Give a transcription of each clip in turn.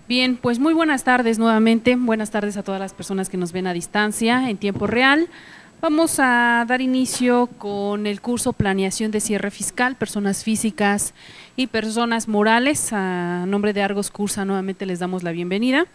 Bien, pues muy buenas tardes nuevamente, buenas tardes a todas las personas que nos ven a distancia en tiempo real. Vamos a dar inicio con el curso Planeación de Cierre Fiscal, Personas Físicas y Personas Morales. A nombre de Argos Cursa nuevamente les damos la bienvenida.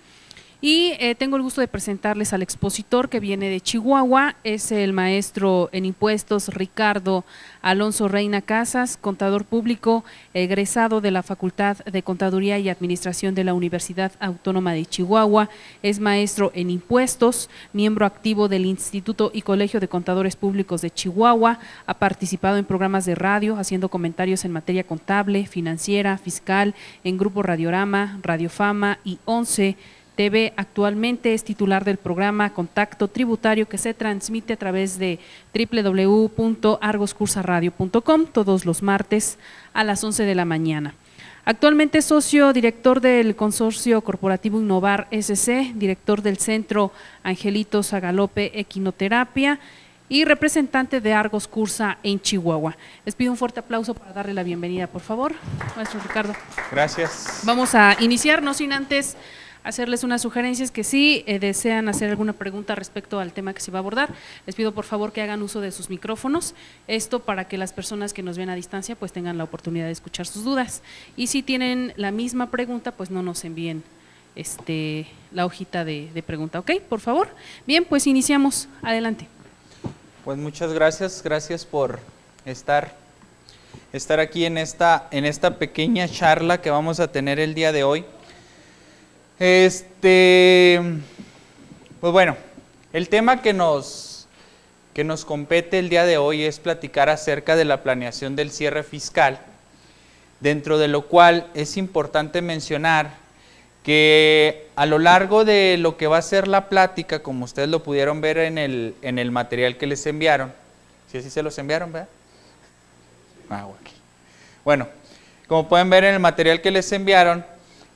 Y tengo el gusto de presentarles al expositor que viene de Chihuahua, es el maestro en impuestos Ricardo Alonso Reina Casas, contador público, egresado de la Facultad de Contaduría y Administración de la Universidad Autónoma de Chihuahua, es maestro en impuestos, miembro activo del Instituto y Colegio de Contadores Públicos de Chihuahua, ha participado en programas de radio, haciendo comentarios en materia contable, financiera, fiscal, en Grupo Radiorama, Radio Fama y 11 TV. Actualmente es titular del programa Contacto Tributario que se transmite a través de www.argoscursaradio.com todos los martes a las 11 de la mañana. Actualmente es socio director del Consorcio Corporativo Innovar SC, director del Centro Angelito Zagalope Equinoterapia y representante de Argos Cursa en Chihuahua. Les pido un fuerte aplauso para darle la bienvenida, por favor, maestro Ricardo. Gracias. Vamos a iniciar, no sin antes hacerles unas sugerencias que si desean hacer alguna pregunta respecto al tema que se va a abordar, les pido por favor que hagan uso de sus micrófonos, esto para que las personas que nos ven a distancia pues tengan la oportunidad de escuchar sus dudas, y si tienen la misma pregunta pues no nos envíen la hojita de pregunta, ¿ok? Por favor. Bien, pues iniciamos, adelante. Pues muchas gracias, gracias por estar aquí en esta pequeña charla que vamos a tener el día de hoy. Pues bueno, el tema que nos compete el día de hoy es platicar acerca de la planeación del cierre fiscal, dentro de lo cual es importante mencionar que a lo largo de lo que va a ser la plática, como ustedes lo pudieron ver en el material que les enviaron, ¿sí así se los enviaron, verdad? Bueno, como pueden ver en el material que les enviaron,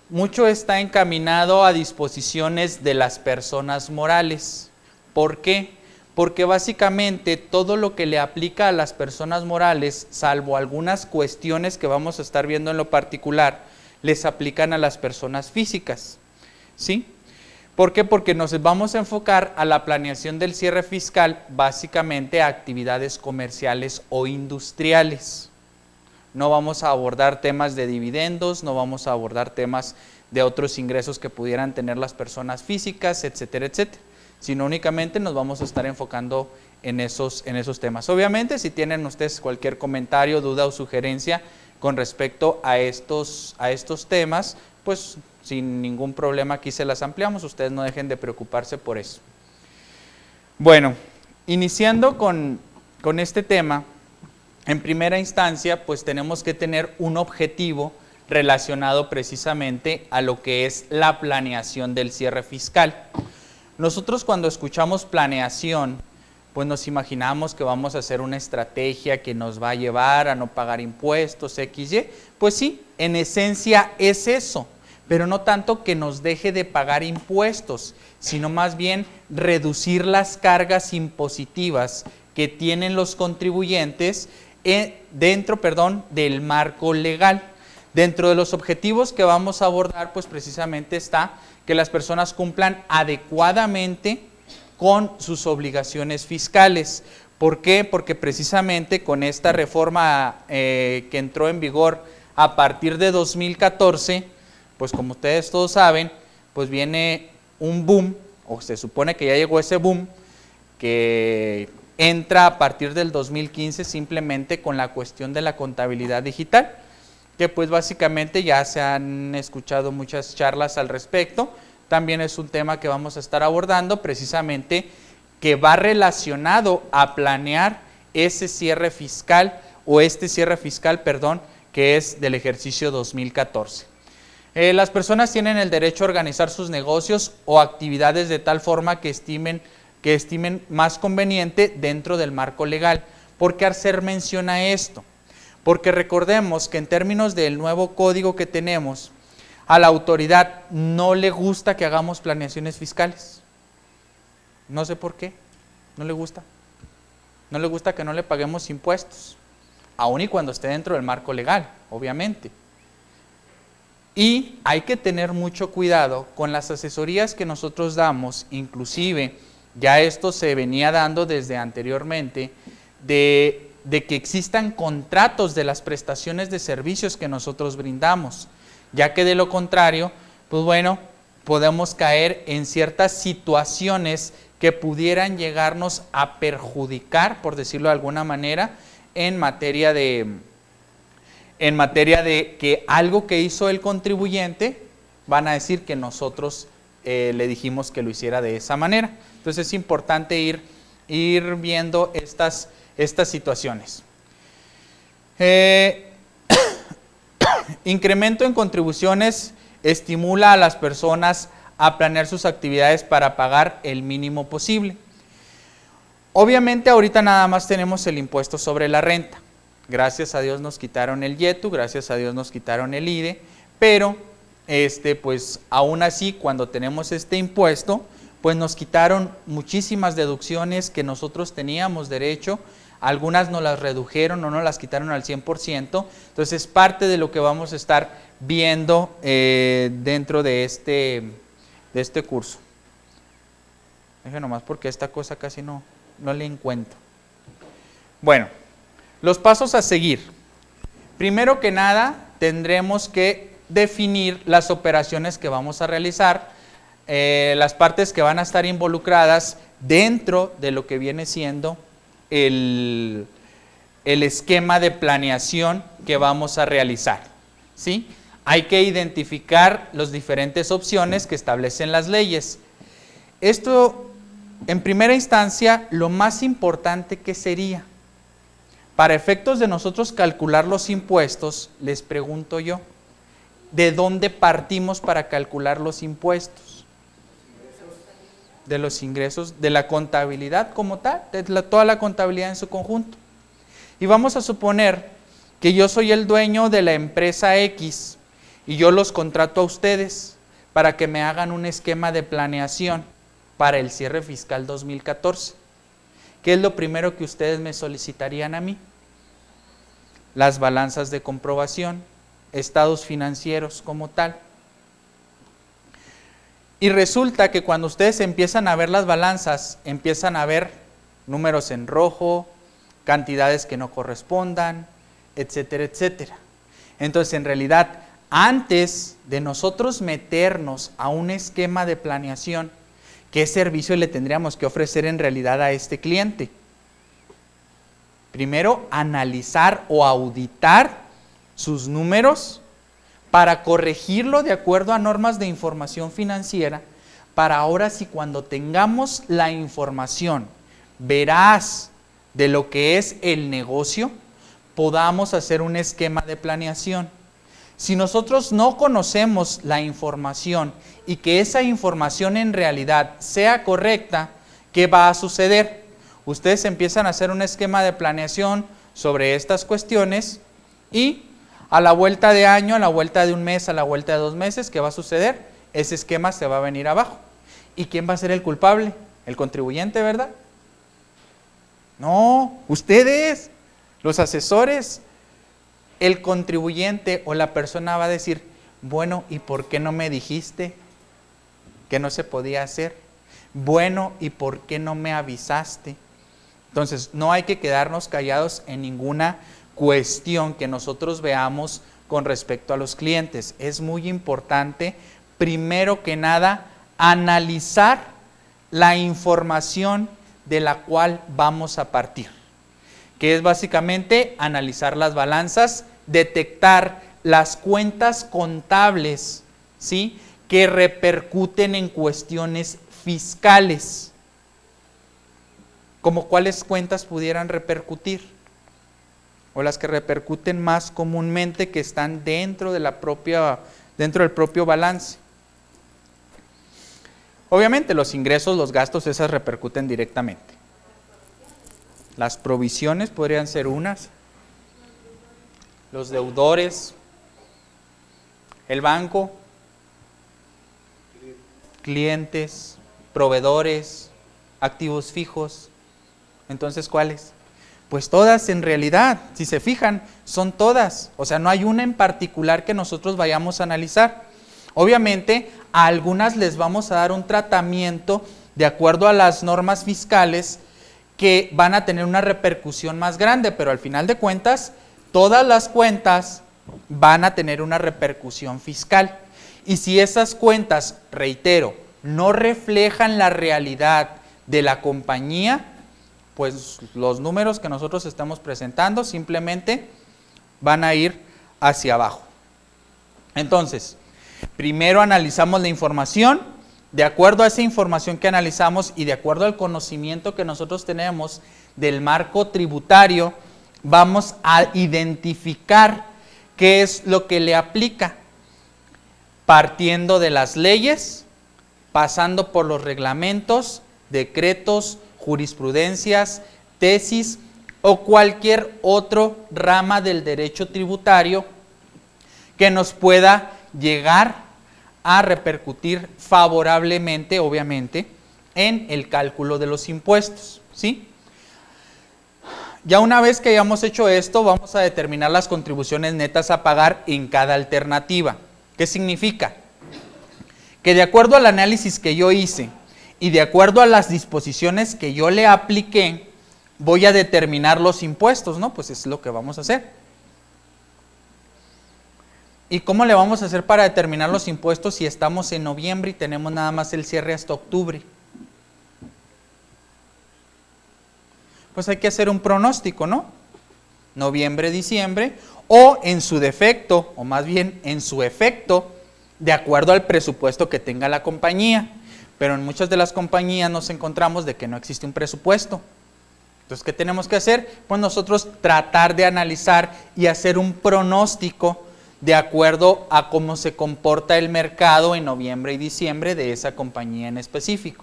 mucho está encaminado a disposiciones de las personas morales. ¿Por qué? Porque básicamente todo lo que le aplica a las personas morales, salvo algunas cuestiones que vamos a estar viendo en lo particular, les aplican a las personas físicas. ¿Sí? ¿Por qué? Porque nos vamos a enfocar a la planeación del cierre fiscal básicamente a actividades comerciales o industriales. No vamos a abordar temas de dividendos, no vamos a abordar temas de otros ingresos que pudieran tener las personas físicas, etcétera, etcétera, sino únicamente nos vamos a estar enfocando en esos temas. Obviamente, si tienen ustedes cualquier comentario, duda o sugerencia con respecto a estos temas, pues sin ningún problema aquí se las ampliamos, ustedes no dejen de preocuparse por eso. Bueno, iniciando con este tema, en primera instancia, pues tenemos que tener un objetivo relacionado precisamente a lo que es la planeación del cierre fiscal. Nosotros cuando escuchamos planeación, pues nos imaginamos que vamos a hacer una estrategia que nos va a llevar a no pagar impuestos, XY. Pues sí, en esencia es eso, pero no tanto que nos deje de pagar impuestos, sino más bien reducir las cargas impositivas que tienen los contribuyentes dentro del marco legal. Dentro de los objetivos que vamos a abordar, pues precisamente está que las personas cumplan adecuadamente con sus obligaciones fiscales. ¿Por qué? Porque precisamente con esta reforma que entró en vigor a partir de 2014, pues como ustedes todos saben, pues viene un boom, o se supone que ya llegó ese boom, que entra a partir del 2015 simplemente con la cuestión de la contabilidad digital, que pues básicamente ya se han escuchado muchas charlas al respecto. También es un tema que vamos a estar abordando precisamente, que va relacionado a planear ese cierre fiscal o cierre fiscal, que es del ejercicio 2014. Las personas tienen el derecho a organizar sus negocios o actividades de tal forma que estimen más conveniente dentro del marco legal. ¿Por qué hacer mención a esto? Porque recordemos que en términos del nuevo código que tenemos, a la autoridad no le gusta que hagamos planeaciones fiscales. No sé por qué, no le gusta. No le gusta que no le paguemos impuestos, aun y cuando esté dentro del marco legal, obviamente. Y hay que tener mucho cuidado con las asesorías que nosotros damos, inclusive ya esto se venía dando desde anteriormente, de que existan contratos de las prestaciones de servicios que nosotros brindamos, ya que de lo contrario, pues bueno, podemos caer en ciertas situaciones que pudieran llegarnos a perjudicar, por decirlo de alguna manera, en materia de que algo que hizo el contribuyente, van a decir que nosotros le dijimos que lo hiciera de esa manera. Entonces es importante ir viendo estas situaciones. Incremento en contribuciones estimula a las personas a planear sus actividades para pagar el mínimo posible. Obviamente ahorita nada más tenemos el impuesto sobre la renta. Gracias a Dios nos quitaron el YETU, gracias a Dios nos quitaron el IDE, pero pues aún así cuando tenemos este impuesto, pues nos quitaron muchísimas deducciones que nosotros teníamos derecho, algunas nos las redujeron o no las quitaron al 100%, entonces es parte de lo que vamos a estar viendo dentro de este curso. Deje nomás porque esta cosa casi no le encuentro. Bueno, los pasos a seguir. Primero que nada, tendremos que definir las operaciones que vamos a realizar, las partes que van a estar involucradas dentro de lo que viene siendo el esquema de planeación que vamos a realizar, ¿sí? Hay que identificar las diferentes opciones que establecen las leyes. Esto, en primera instancia, lo más importante que sería, para efectos de nosotros calcular los impuestos, les pregunto yo, ¿de dónde partimos para calcular los impuestos? De los ingresos, de la contabilidad como tal, toda la contabilidad en su conjunto. Y vamos a suponer que yo soy el dueño de la empresa X y yo los contrato a ustedes para que me hagan un esquema de planeación para el cierre fiscal 2014. ¿Qué es lo primero que ustedes me solicitarían a mí? Las balanzas de comprobación, estados financieros como tal. Y resulta que cuando ustedes empiezan a ver las balanzas, empiezan a ver números en rojo, cantidades que no correspondan, etcétera, etcétera. Entonces, en realidad, antes de nosotros meternos a un esquema de planeación, ¿qué servicio le tendríamos que ofrecer en realidad a este cliente? Primero, analizar o auditar sus números para corregirlo de acuerdo a normas de información financiera, para ahora sí cuando tengamos la información veraz de lo que es el negocio, podamos hacer un esquema de planeación. Si nosotros no conocemos la información y que esa información en realidad sea correcta, ¿qué va a suceder? Ustedes empiezan a hacer un esquema de planeación sobre estas cuestiones y a la vuelta de año, a la vuelta de un mes, a la vuelta de 2 meses, ¿qué va a suceder? Ese esquema se va a venir abajo. ¿Y quién va a ser el culpable? El contribuyente, ¿verdad? No, ustedes, los asesores. El contribuyente o la persona va a decir, bueno, ¿y por qué no me dijiste que no se podía hacer? Bueno, ¿y por qué no me avisaste? Entonces, no hay que quedarnos callados en ninguna cuestión que nosotros veamos con respecto a los clientes. Es muy importante, primero que nada, analizar la información de la cual vamos a partir, que es básicamente analizar las balanzas, detectar las cuentas contables, ¿sí?, que repercuten en cuestiones fiscales. ¿Como cuáles cuentas pudieran repercutir? O las que repercuten más comúnmente, que están dentro del propio balance. Obviamente los ingresos, los gastos, esas repercuten directamente. Las provisiones podrían ser unas, los deudores, el banco, clientes, proveedores, activos fijos. Entonces, ¿cuáles? Pues todas en realidad, si se fijan, son todas. O sea, no hay una en particular que nosotros vayamos a analizar. Obviamente, a algunas les vamos a dar un tratamiento de acuerdo a las normas fiscales que van a tener una repercusión más grande, pero al final de cuentas, todas las cuentas van a tener una repercusión fiscal. Y si esas cuentas, reitero, no reflejan la realidad de la compañía, pues los números que nosotros estamos presentando simplemente van a ir hacia abajo. Entonces, primero analizamos la información. De acuerdo a esa información que analizamos y de acuerdo al conocimiento que nosotros tenemos del marco tributario, vamos a identificar qué es lo que le aplica, partiendo de las leyes, pasando por los reglamentos, decretos, jurisprudencias, tesis o cualquier otro rama del derecho tributario que nos pueda llegar a repercutir favorablemente, obviamente, en el cálculo de los impuestos, ¿sí? Ya una vez que hayamos hecho esto, vamos a determinar las contribuciones netas a pagar en cada alternativa. ¿Qué significa? Que de acuerdo al análisis que yo hice y de acuerdo a las disposiciones que yo le apliqué, voy a determinar los impuestos, ¿no? Pues es lo que vamos a hacer. ¿Y cómo le vamos a hacer para determinar los impuestos si estamos en noviembre y tenemos nada más el cierre hasta octubre? Pues hay que hacer un pronóstico, ¿no? Noviembre, diciembre, o en su defecto, o más bien en su efecto, de acuerdo al presupuesto que tenga la compañía. Pero en muchas de las compañías nos encontramos de que no existe un presupuesto. Entonces, ¿qué tenemos que hacer? Pues nosotros tratar de analizar y hacer un pronóstico de acuerdo a cómo se comporta el mercado en noviembre y diciembre de esa compañía en específico.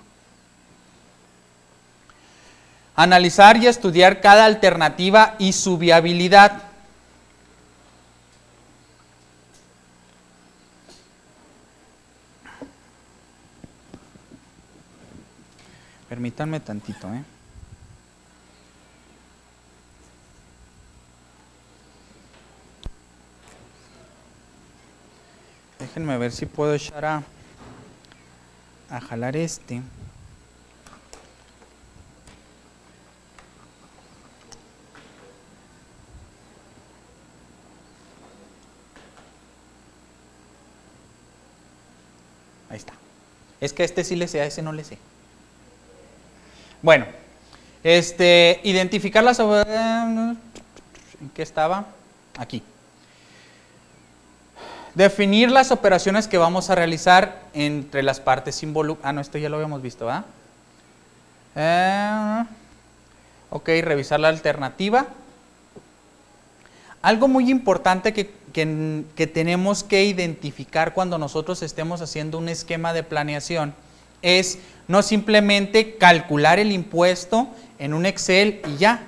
Analizar y estudiar cada alternativa y su viabilidad. Permítanme tantito, Déjenme ver si puedo echar a jalar este. Ahí está. Es que a este sí le sé, a ese no le sé. Bueno, identificar las... ¿En qué estaba? Aquí. Definir las operaciones que vamos a realizar entre las partes involucradas. Ah, no, esto ya lo habíamos visto, ¿verdad? Ok, revisar la alternativa. Algo muy importante que tenemos que identificar cuando nosotros estemos haciendo un esquema de planeación es no simplemente calcular el impuesto en un Excel y ya.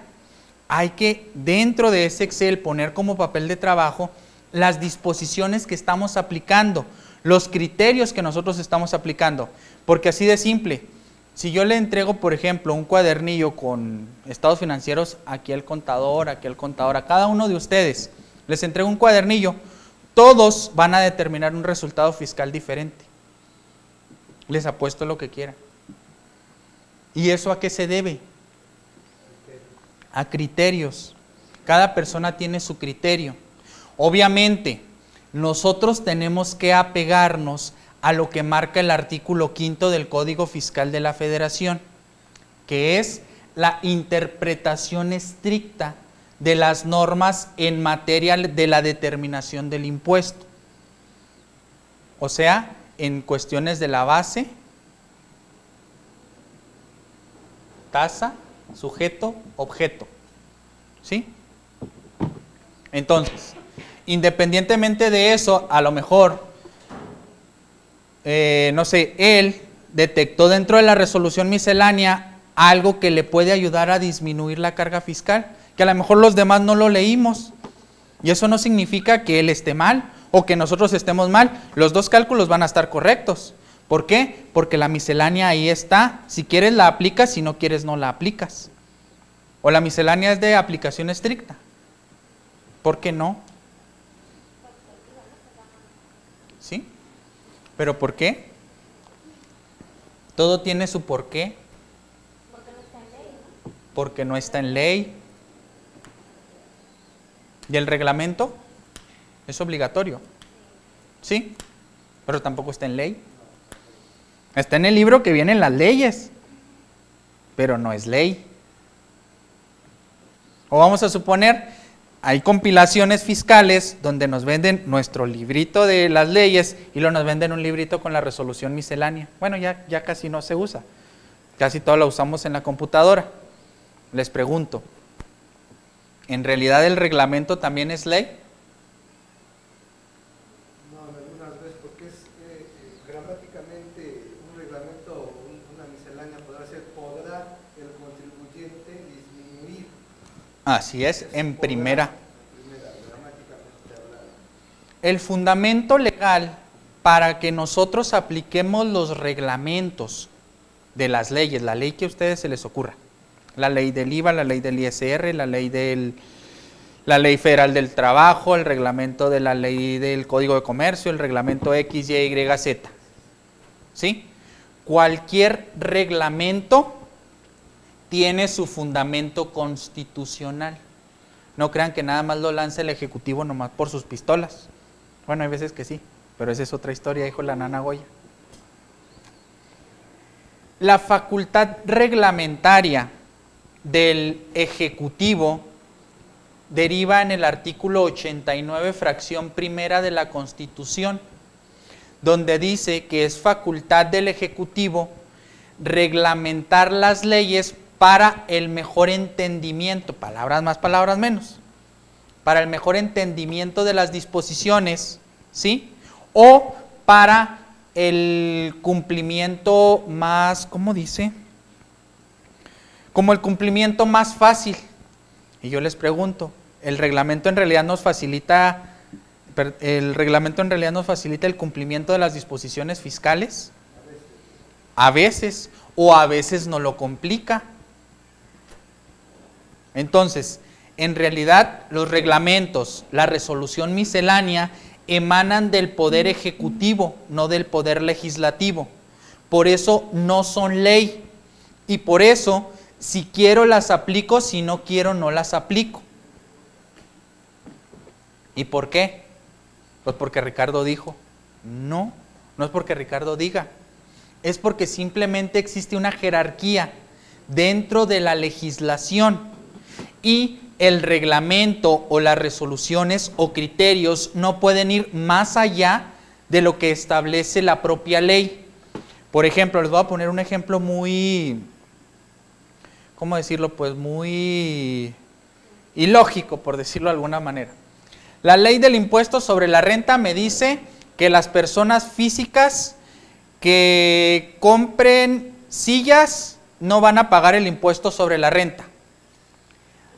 Hay que dentro de ese Excel poner como papel de trabajo las disposiciones que estamos aplicando, los criterios que nosotros estamos aplicando, porque así de simple, si yo le entrego, por ejemplo, un cuadernillo con estados financieros, aquí al contador, a cada uno de ustedes, les entrego un cuadernillo, todos van a determinar un resultado fiscal diferente. Les apuesto lo que quieran. ¿Y eso a qué se debe? A criterios. Cada persona tiene su criterio. Obviamente, nosotros tenemos que apegarnos a lo que marca el artículo 5 del Código Fiscal de la Federación, que es la interpretación estricta de las normas en materia de la determinación del impuesto. O sea, en cuestiones de la base, tasa, sujeto, objeto. ¿Sí? Entonces, independientemente de eso, a lo mejor, no sé, él detectó dentro de la resolución miscelánea algo que le puede ayudar a disminuir la carga fiscal, que a lo mejor los demás no lo leímos. Y eso no significa que él esté mal o que nosotros estemos mal. Los dos cálculos van a estar correctos. ¿Por qué? Porque la miscelánea ahí está. Si quieres la aplicas, si no quieres no la aplicas. ¿O la miscelánea es de aplicación estricta? ¿Por qué no? ¿Sí? ¿Pero por qué? Todo tiene su por qué. Porque no está en ley. ¿Y el reglamento? Es obligatorio. ¿Sí? Pero tampoco está en ley. Está en el libro que vienen las leyes, pero no es ley. O vamos a suponer, hay compilaciones fiscales donde nos venden nuestro librito de las leyes y luego nos venden un librito con la resolución miscelánea. Bueno, ya casi no se usa. Casi todo lo usamos en la computadora. Les pregunto, ¿en realidad el reglamento también es ley? No, algunas veces, porque es gramáticamente un reglamento, una miscelánea podrá ser, podrá el contribuyente disminuir. Así es, en primera. Gramáticamente hablando. El fundamento legal para que nosotros apliquemos los reglamentos de las leyes, la ley que a ustedes se les ocurra, la ley del IVA, la ley del ISR, la ley federal del trabajo, el reglamento de la ley del Código de Comercio, el reglamento X, Y, Z. ¿Sí? Cualquier reglamento tiene su fundamento constitucional. No crean que nada más lo lanza el Ejecutivo nomás por sus pistolas. Bueno, hay veces que sí, pero esa es otra historia, dijo la nana Goya. La facultad reglamentaria del Ejecutivo deriva en el artículo 89, fracción primera de la Constitución, donde dice que es facultad del Ejecutivo reglamentar las leyes para el mejor entendimiento, palabras más, palabras menos, para el mejor entendimiento de las disposiciones, ¿sí? O para el cumplimiento más, ¿cómo dice? Como el cumplimiento más fácil. Y yo les pregunto, ¿el reglamento en realidad nos facilita el cumplimiento de las disposiciones fiscales? A veces, o a veces no lo complica. Entonces, en realidad los reglamentos, la resolución miscelánea, emanan del poder ejecutivo, no del poder legislativo. Por eso no son ley. Y por eso, si quiero las aplico, si no quiero no las aplico. ¿Y por qué? Pues porque Ricardo dijo. No, no es porque Ricardo diga. Es porque simplemente existe una jerarquía dentro de la legislación y el reglamento o las resoluciones o criterios no pueden ir más allá de lo que establece la propia ley. Por ejemplo, les voy a poner un ejemplo muy, ¿cómo decirlo? Pues muy ilógico, por decirlo de alguna manera. La ley del impuesto sobre la renta me dice que las personas físicas que compren sillas no van a pagar el impuesto sobre la renta.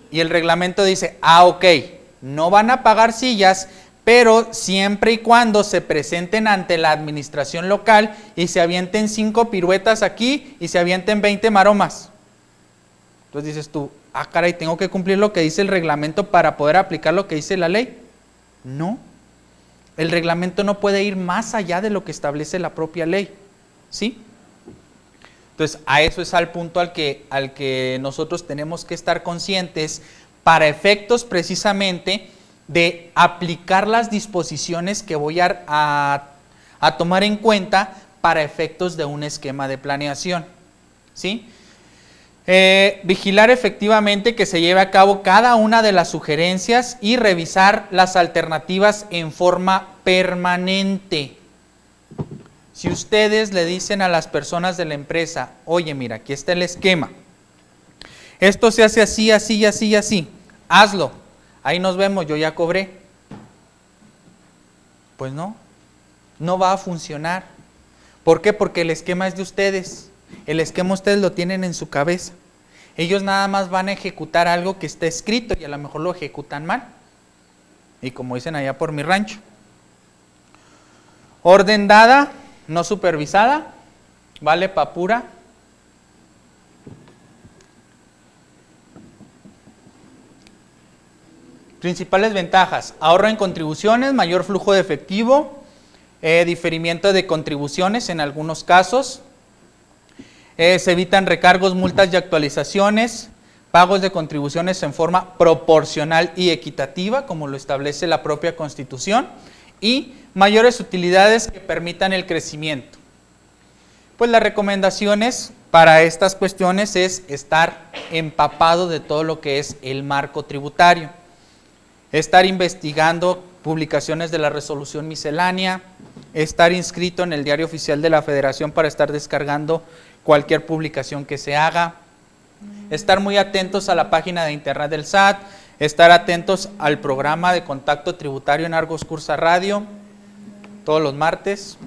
Y el reglamento dice, ok, no van a pagar sillas, pero siempre y cuando se presenten ante la administración local y se avienten 5 piruetas aquí y se avienten 20 maromas. Entonces dices tú, caray, tengo que cumplir lo que dice el reglamento para poder aplicar lo que dice la ley. No, el reglamento no puede ir más allá de lo que establece la propia ley, ¿sí? Entonces, a eso es al punto al que nosotros tenemos que estar conscientes para efectos precisamente de aplicar las disposiciones que voy a tomar en cuenta para efectos de un esquema de planeación, ¿sí? Vigilar efectivamente que se lleve a cabo cada una de las sugerencias y revisar las alternativas en forma permanente. Si ustedes le dicen a las personas de la empresa, oye, mira, aquí está el esquema, esto se hace así, así, así, así, hazlo, ahí nos vemos, yo ya cobré. Pues no va a funcionar. ¿Por qué? Porque el esquema es de ustedes, el esquema ustedes lo tienen en su cabeza. Ellos nada más van a ejecutar algo que está escrito y a lo mejor lo ejecutan mal. Y como dicen allá por mi rancho. Orden dada, no supervisada, vale pa' pura. Principales ventajas: ahorro en contribuciones, mayor flujo de efectivo, diferimiento de contribuciones en algunos casos, se evitan recargos, multas y actualizaciones, pagos de contribuciones en forma proporcional y equitativa, como lo establece la propia Constitución, y mayores utilidades que permitan el crecimiento. Pues las recomendaciones para estas cuestiones es estar empapado de todo lo que es el marco tributario, estar investigando publicaciones de la resolución miscelánea, estar inscrito en el Diario Oficial de la Federación para estar descargando cualquier publicación que se haga, estar muy atentos a la página de internet del SAT, estar atentos al programa de contacto tributario en Argos Cursa Radio, todos los martes,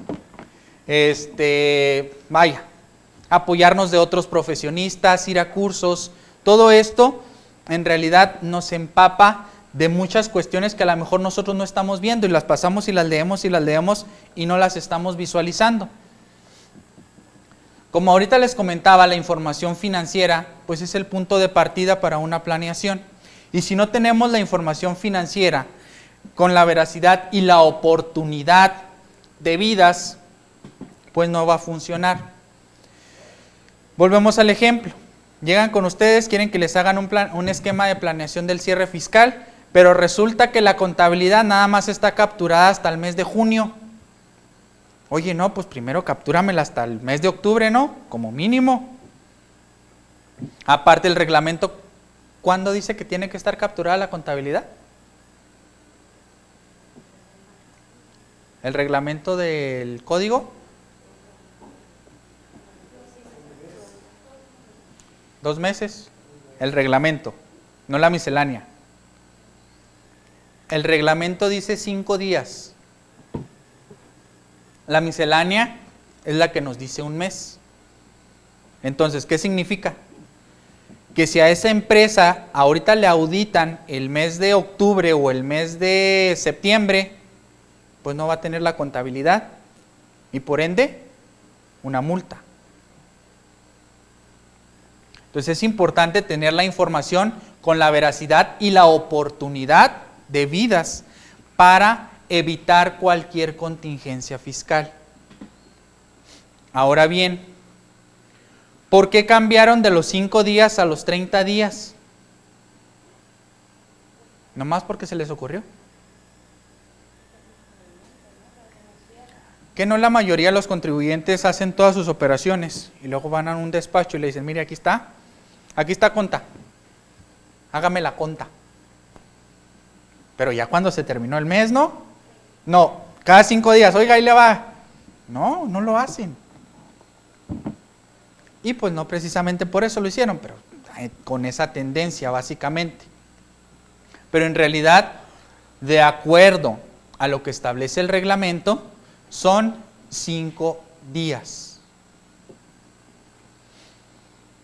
vaya, apoyarnos de otros profesionistas, ir a cursos, todo esto en realidad nos empapa de muchas cuestiones que a lo mejor nosotros no estamos viendo y las pasamos y las leemos y no las estamos visualizando. Como ahorita les comentaba, la información financiera pues es el punto de partida para una planeación. Y si no tenemos la información financiera con la veracidad y la oportunidad debidas, pues no va a funcionar. Volvemos al ejemplo. Llegan con ustedes, quieren que les hagan un esquema de planeación del cierre fiscal, pero resulta que la contabilidad nada más está capturada hasta el mes de junio. Oye, no, pues primero captúramela hasta el mes de octubre, ¿no? Como mínimo. Aparte el reglamento, ¿cuándo dice que tiene que estar capturada la contabilidad? ¿El reglamento del código? 2 meses. El reglamento, no la miscelánea. El reglamento dice 5 días. La miscelánea es la que nos dice 1 mes. Entonces, ¿qué significa? Que si a esa empresa ahorita le auditan el mes de octubre o el mes de septiembre, pues no va a tener la contabilidad y por ende una multa. Entonces es importante tener la información con la veracidad y la oportunidad debidas para evitar cualquier contingencia fiscal. Ahora bien, ¿por qué cambiaron de los 5 días a los 30 días? ¿Nomás porque se les ocurrió? ¿Que no la mayoría de los contribuyentes hacen todas sus operaciones y luego van a un despacho y le dicen, mire, aquí está conta, hágame la conta? Pero ya cuando se terminó el mes, ¿no? No, cada 5 días, oiga, ahí le va. No, no lo hacen. Y pues no precisamente por eso lo hicieron, pero con esa tendencia básicamente. Pero en realidad, de acuerdo a lo que establece el reglamento, son 5 días.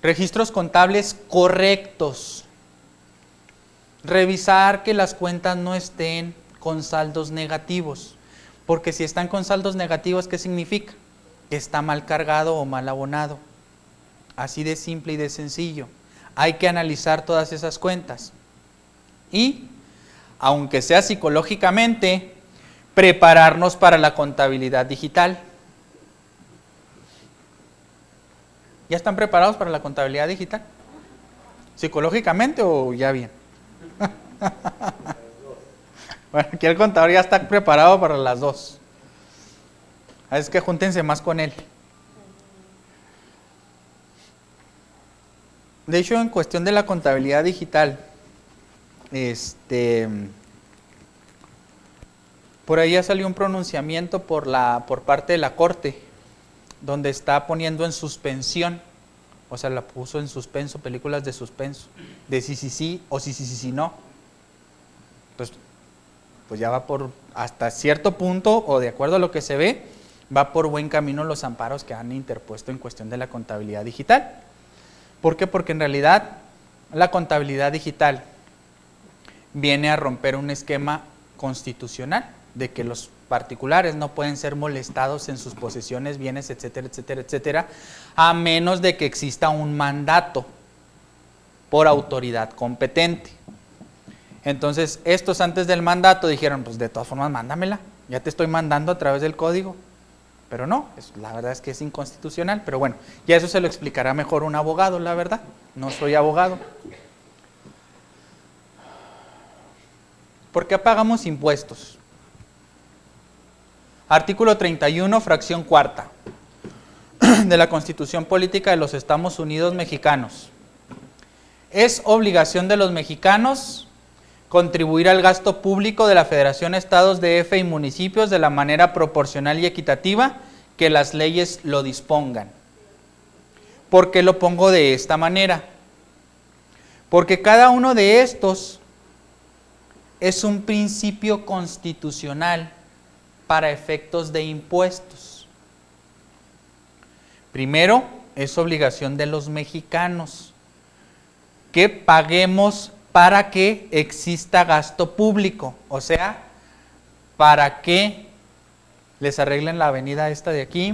Registros contables correctos. Revisar que las cuentas no estén con saldos negativos, porque si están con saldos negativos, ¿qué significa? Que está mal cargado o mal abonado. Así de simple y de sencillo. Hay que analizar todas esas cuentas. Y, aunque sea psicológicamente, prepararnos para la contabilidad digital. ¿Ya están preparados para la contabilidad digital? ¿Psicológicamente o ya bien? Bueno, aquí el contador ya está preparado para las 2. Es que júntense más con él. De hecho, en cuestión de la contabilidad digital, por ahí ya salió un pronunciamiento por parte de la Corte, donde está poniendo en suspensión, o sea, la puso en suspenso, películas de suspenso, de si sí o si no. Pues ya va por, hasta cierto punto, o de acuerdo a lo que se ve, va por buen camino los amparos que han interpuesto en cuestión de la contabilidad digital. ¿Por qué? Porque en realidad la contabilidad digital viene a romper un esquema constitucional de que los particulares no pueden ser molestados en sus posesiones, bienes, etcétera, etcétera, etcétera, a menos de que exista un mandato por autoridad competente. Entonces, estos antes del mandato dijeron, pues de todas formas, mándamela, ya te estoy mandando a través del código. Pero no, la verdad es que es inconstitucional, pero bueno, ya eso se lo explicará mejor un abogado, la verdad, no soy abogado. ¿Por qué pagamos impuestos? Artículo 31, fracción cuarta de la Constitución Política de los Estados Unidos Mexicanos. Es obligación de los mexicanos contribuir al gasto público de la Federación, Estados, DF y municipios de la manera proporcional y equitativa que las leyes lo dispongan. ¿Por qué lo pongo de esta manera? Porque cada uno de estos es un principio constitucional para efectos de impuestos. Primero, es obligación de los mexicanos que paguemos para que exista gasto público, o sea, para que les arreglen la avenida esta de aquí,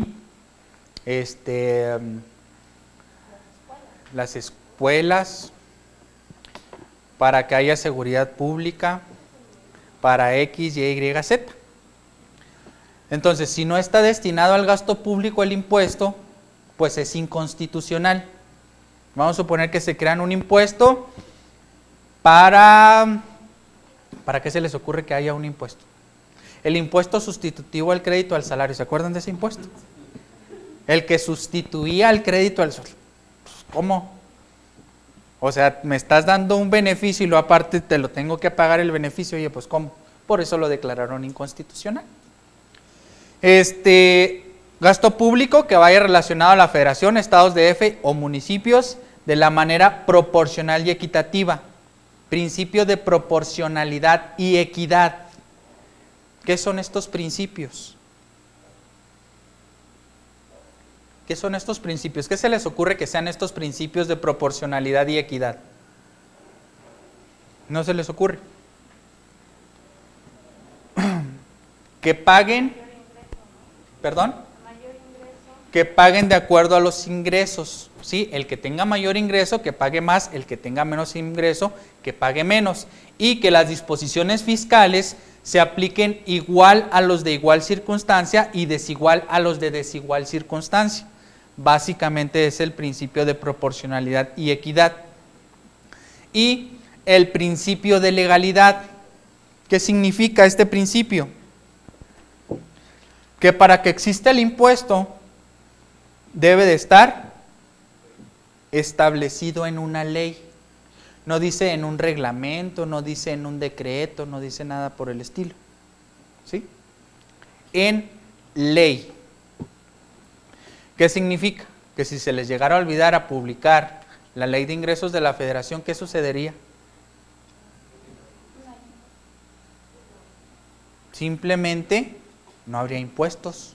las escuelas, para que haya seguridad pública, para X, Y, Z. Entonces, si no está destinado al gasto público el impuesto, pues es inconstitucional. Vamos a suponer que se crean un impuesto ¿para qué se les ocurre que haya un impuesto? El impuesto sustitutivo al crédito al salario, ¿se acuerdan de ese impuesto? El que sustituía al crédito al salario. ¿Cómo? O sea, me estás dando un beneficio y lo aparte te lo tengo que pagar el beneficio. Oye, pues ¿cómo? Por eso lo declararon inconstitucional. Gasto público que vaya relacionado a la Federación, Estados, DF o municipios de la manera proporcional y equitativa. Principio de proporcionalidad y equidad. ¿Qué son estos principios? ¿Qué son estos principios? ¿Qué se les ocurre que sean estos principios de proporcionalidad y equidad? ¿No se les ocurre? Que paguen, ¿perdón? Que paguen de acuerdo a los ingresos, ¿sí? El que tenga mayor ingreso, que pague más, el que tenga menos ingreso, que pague menos. Y que las disposiciones fiscales se apliquen igual a los de igual circunstancia y desigual a los de desigual circunstancia. Básicamente es el principio de proporcionalidad y equidad. Y el principio de legalidad. ¿Qué significa este principio? Que para que exista el impuesto debe de estar establecido en una ley. No dice en un reglamento, no dice en un decreto, no dice nada por el estilo. ¿Sí? En ley. ¿Qué significa? Que si se les llegara a olvidar a publicar la ley de ingresos de la Federación, ¿qué sucedería? Simplemente no habría impuestos,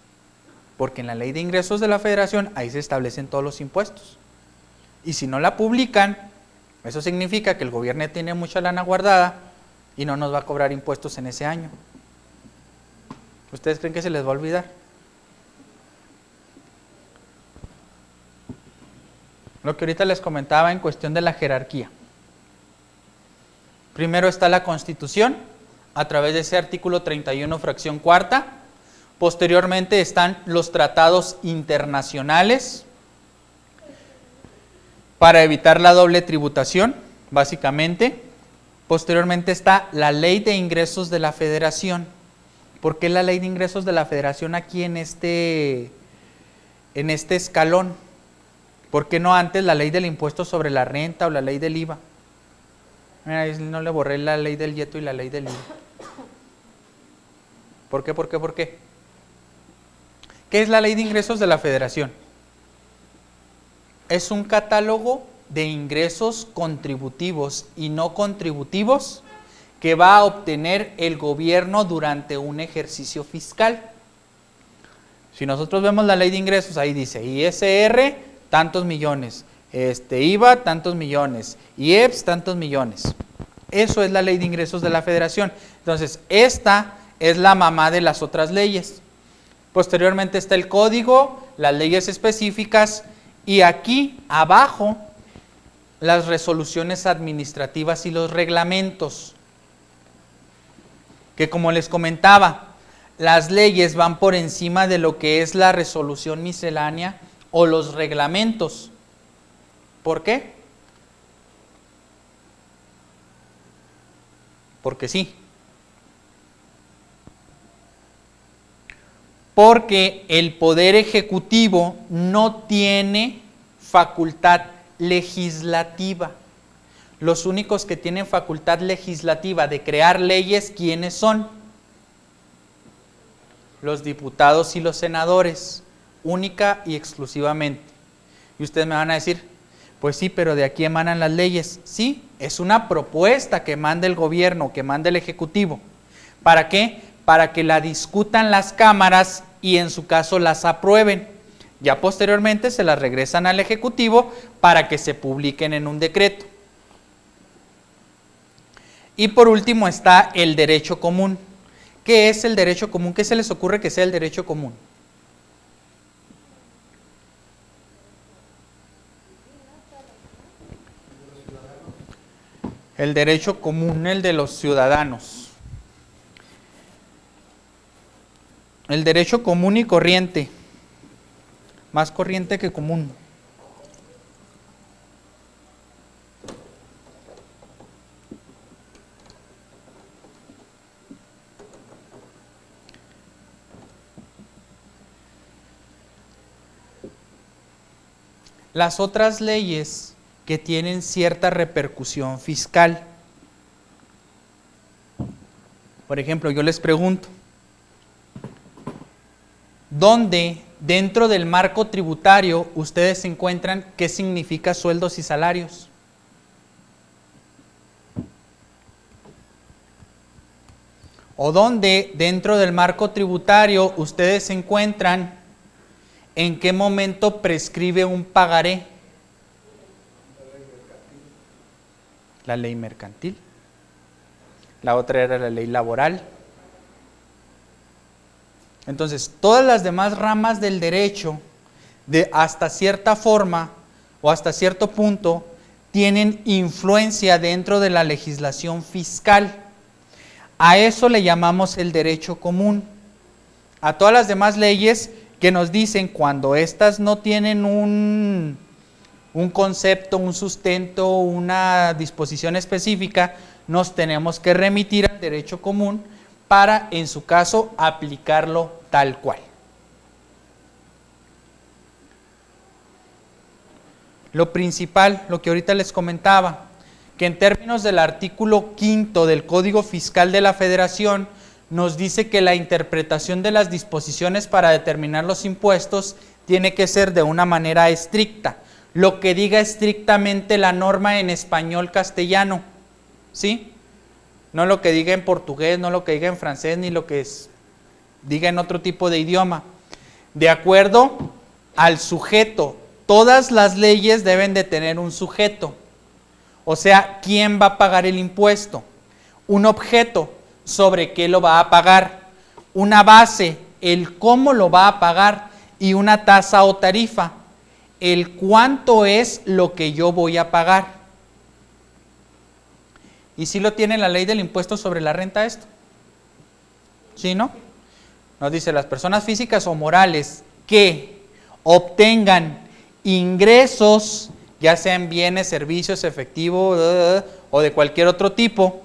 porque en la ley de ingresos de la Federación ahí se establecen todos los impuestos. Y si no la publican, eso significa que el gobierno tiene mucha lana guardada y no nos va a cobrar impuestos en ese año. ¿Ustedes creen que se les va a olvidar? Lo que ahorita les comentaba en cuestión de la jerarquía. Primero está la Constitución, a través de ese artículo 31, fracción cuarta. Posteriormente están los tratados internacionales para evitar la doble tributación, básicamente. Posteriormente está la Ley de Ingresos de la Federación. ¿Por qué la Ley de Ingresos de la Federación aquí en este escalón? ¿Por qué no antes la Ley del Impuesto sobre la Renta o la Ley del IVA? Mira, ahí no le borré la Ley del IETO y la Ley del IVA. ¿Por qué? ¿Por qué? ¿Por qué? ¿Qué es la Ley de Ingresos de la Federación? Es un catálogo de ingresos contributivos y no contributivos que va a obtener el gobierno durante un ejercicio fiscal. Si nosotros vemos la Ley de Ingresos, ahí dice ISR, tantos millones, IVA, tantos millones, IEPS, tantos millones. Eso es la Ley de Ingresos de la Federación. Entonces, esta es la mamá de las otras leyes. Posteriormente está el código, las leyes específicas y aquí abajo las resoluciones administrativas y los reglamentos. que como les comentaba, las leyes van por encima de lo que es la resolución miscelánea o los reglamentos. ¿Por qué? Porque sí. Porque el Poder Ejecutivo no tiene facultad legislativa. Los únicos que tienen facultad legislativa de crear leyes, ¿quiénes son? Los diputados y los senadores, única y exclusivamente. Y ustedes me van a decir, pues sí, pero de aquí emanan las leyes. Sí, es una propuesta que manda el gobierno, que manda el Ejecutivo. ¿Para qué? Para que la discutan las cámaras y en su caso las aprueben. Ya posteriormente se las regresan al Ejecutivo para que se publiquen en un decreto. Y por último está el derecho común. ¿Qué es el derecho común? ¿Qué se les ocurre que sea el derecho común? El derecho común, el de los ciudadanos. El derecho común y corriente. Más corriente que común. Las otras leyes que tienen cierta repercusión fiscal. Por ejemplo, yo les pregunto, ¿dónde dentro del marco tributario ustedes encuentran qué significa sueldos y salarios? ¿O dónde dentro del marco tributario ustedes encuentran en qué momento prescribe un pagaré? La ley mercantil. La otra era la ley laboral. Entonces, todas las demás ramas del derecho, hasta cierta forma o hasta cierto punto, tienen influencia dentro de la legislación fiscal. A eso le llamamos el derecho común. A todas las demás leyes que nos dicen cuando éstas no tienen un concepto, un sustento, una disposición específica, nos tenemos que remitir al derecho común para, en su caso, aplicarlo tal cual. Lo principal, lo que ahorita les comentaba, que en términos del artículo 5 del Código Fiscal de la Federación, nos dice que la interpretación de las disposiciones para determinar los impuestos tiene que ser de una manera estricta, lo que diga estrictamente la norma en español castellano, ¿sí? No lo que diga en portugués, no lo que diga en francés, ni lo que diga en otro tipo de idioma. De acuerdo al sujeto, todas las leyes deben de tener un sujeto. O sea, ¿quién va a pagar el impuesto? Un objeto, ¿sobre qué lo va a pagar? Una base, el cómo lo va a pagar, y una tasa o tarifa, el cuánto es lo que yo voy a pagar. ¿Y si lo tiene la ley del impuesto sobre la renta esto? ¿Sí, no? Nos dice, las personas físicas o morales que obtengan ingresos, ya sean bienes, servicios, efectivo o de cualquier otro tipo,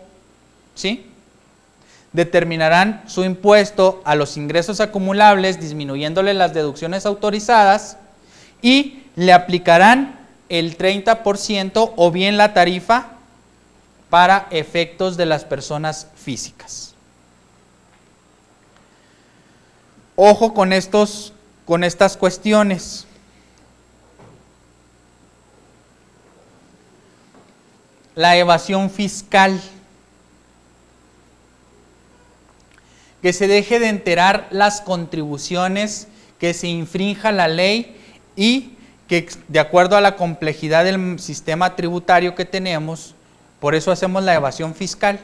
¿sí?, determinarán su impuesto a los ingresos acumulables, disminuyéndole las deducciones autorizadas, y le aplicarán el 30% o bien la tarifa para efectos de las personas físicas. Ojo con estas cuestiones. La evasión fiscal. Que se deje de enterar las contribuciones, que se infrinja la ley y que, de acuerdo a la complejidad del sistema tributario que tenemos, por eso hacemos la evasión fiscal.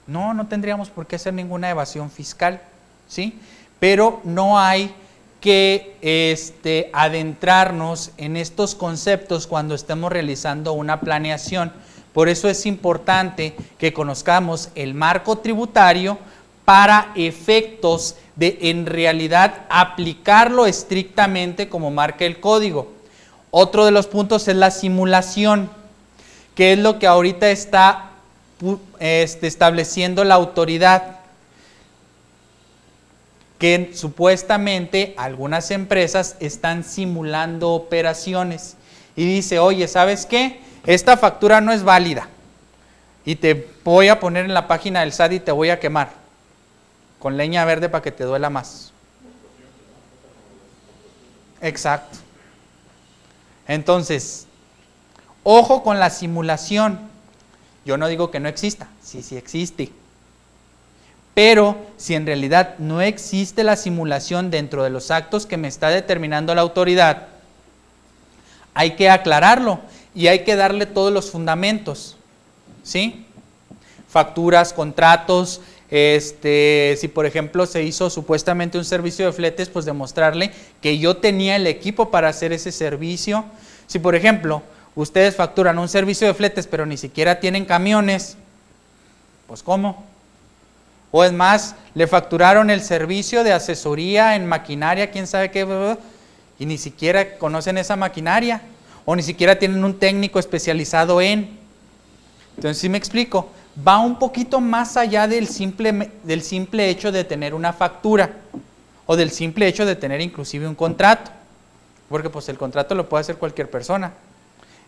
No tendríamos por qué hacer ninguna evasión fiscal, ¿sí? Pero no hay que adentrarnos en estos conceptos cuando estemos realizando una planeación, Por eso es importante que conozcamos el marco tributario para efectos de en realidad aplicarlo estrictamente como marca el código. Otro de los puntos es la simulación, que es lo que ahorita está estableciendo la autoridad, que supuestamente algunas empresas están simulando operaciones y dice, oye, ¿sabes qué? Esta factura no es válida y te voy a poner en la página del SAT y te voy a quemar con leña verde para que te duela más. Exacto. Entonces, ojo con la simulación. Yo no digo que no exista, sí existe. Pero si en realidad no existe la simulación dentro de los actos que me está determinando la autoridad, hay que aclararlo y hay que darle todos los fundamentos, ¿sí? Facturas, contratos, si por ejemplo se hizo supuestamente un servicio de fletes, pues demostrarle que yo tenía el equipo para hacer ese servicio. Si por ejemplo ustedes facturan un servicio de fletes pero ni siquiera tienen camiones, pues ¿cómo? O es más, le facturaron el servicio de asesoría en maquinaria, quién sabe qué, y ni siquiera conocen esa maquinaria, o ni siquiera tienen un técnico especializado en. Entonces, ¿sí me explico? Va un poquito más allá del simple hecho de tener una factura, o del simple hecho de tener inclusive un contrato, porque pues el contrato lo puede hacer cualquier persona.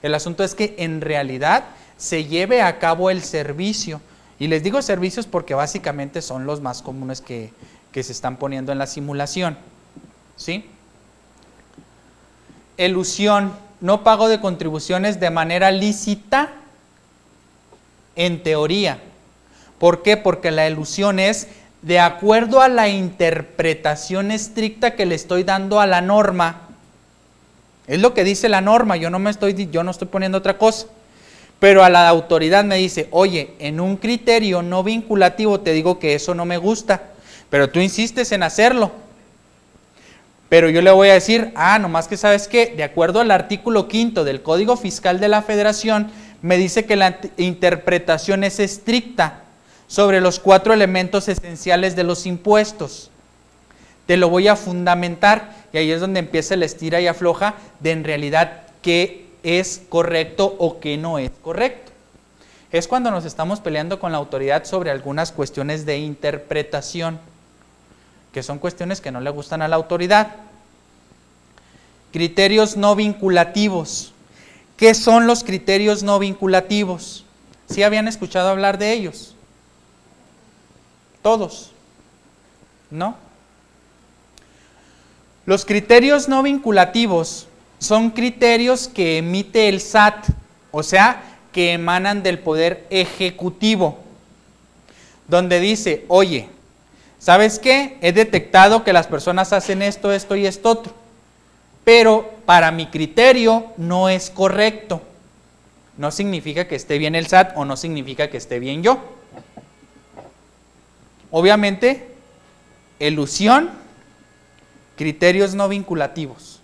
El asunto es que en realidad se lleve a cabo el servicio. Y les digo servicios porque básicamente son los más comunes que se están poniendo en la simulación, ¿sí? Elusión, no pago de contribuciones de manera lícita en teoría. ¿Por qué? Porque la elusión es de acuerdo a la interpretación estricta que le estoy dando a la norma. Es lo que dice la norma, yo no estoy poniendo otra cosa. Pero a la autoridad me dice, oye, en un criterio no vinculativo te digo que eso no me gusta, pero tú insistes en hacerlo. Pero yo le voy a decir, nomás que sabes que de acuerdo al artículo 5 del Código Fiscal de la Federación, me dice que la interpretación es estricta sobre los 4 elementos esenciales de los impuestos. Te lo voy a fundamentar y ahí es donde empieza el estira y afloja de en realidad qué es correcto o qué no es correcto. Es cuando nos estamos peleando con la autoridad sobre algunas cuestiones de interpretación, que son cuestiones que no le gustan a la autoridad. Criterios no vinculativos. ¿Qué son los criterios no vinculativos? ¿Sí habían escuchado hablar de ellos? ¿Todos? ¿No? Los criterios no vinculativos son criterios que emite el SAT, o sea, que emanan del Poder Ejecutivo, donde dice, oye, ¿sabes qué? He detectado que las personas hacen esto, esto y esto otro, pero para mi criterio no es correcto. No significa que esté bien el SAT o no significa que esté bien yo. Obviamente, elusión, criterios no vinculativos.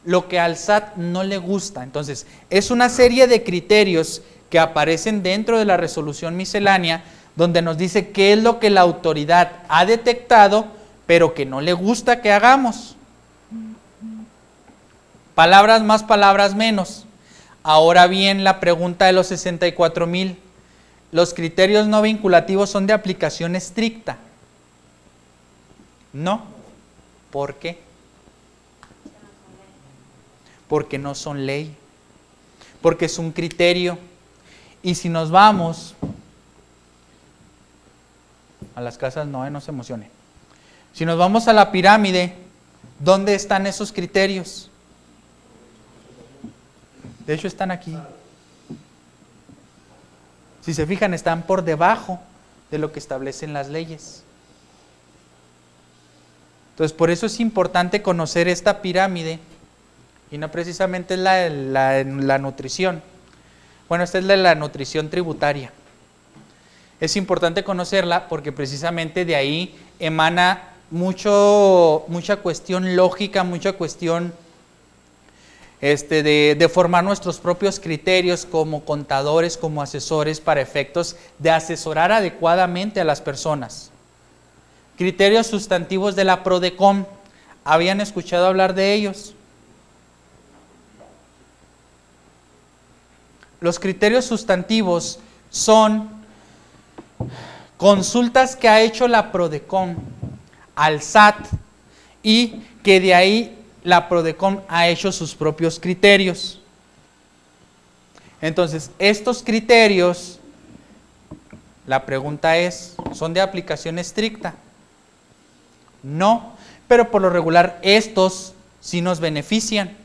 Lo que al SAT no le gusta. Entonces, es una serie de criterios que aparecen dentro de la resolución miscelánea donde nos dice qué es lo que la autoridad ha detectado, pero que no le gusta que hagamos. Palabras más, palabras menos. Ahora bien, la pregunta de los 64,000. ¿Los criterios no vinculativos son de aplicación estricta? No. ¿Por qué? Porque no son ley, porque es un criterio. Y si nos vamos a las casas, no se emocione. Si nos vamos a la pirámide, ¿dónde están esos criterios? De hecho, están aquí. Si se fijan, están por debajo de lo que establecen las leyes. Entonces, por eso es importante conocer esta pirámide. Y no precisamente es la nutrición. Bueno, esta es la nutrición tributaria. Es importante conocerla porque precisamente de ahí emana mucha cuestión lógica, mucha cuestión de formar nuestros propios criterios como contadores, como asesores para efectos de asesorar adecuadamente a las personas. Criterios sustantivos de la PRODECON, ¿habían escuchado hablar de ellos? Los criterios sustantivos son consultas que ha hecho la PRODECON al SAT y que de ahí la PRODECON ha hecho sus propios criterios. Entonces, estos criterios, la pregunta es, ¿son de aplicación estricta? No, pero por lo regular estos sí nos benefician.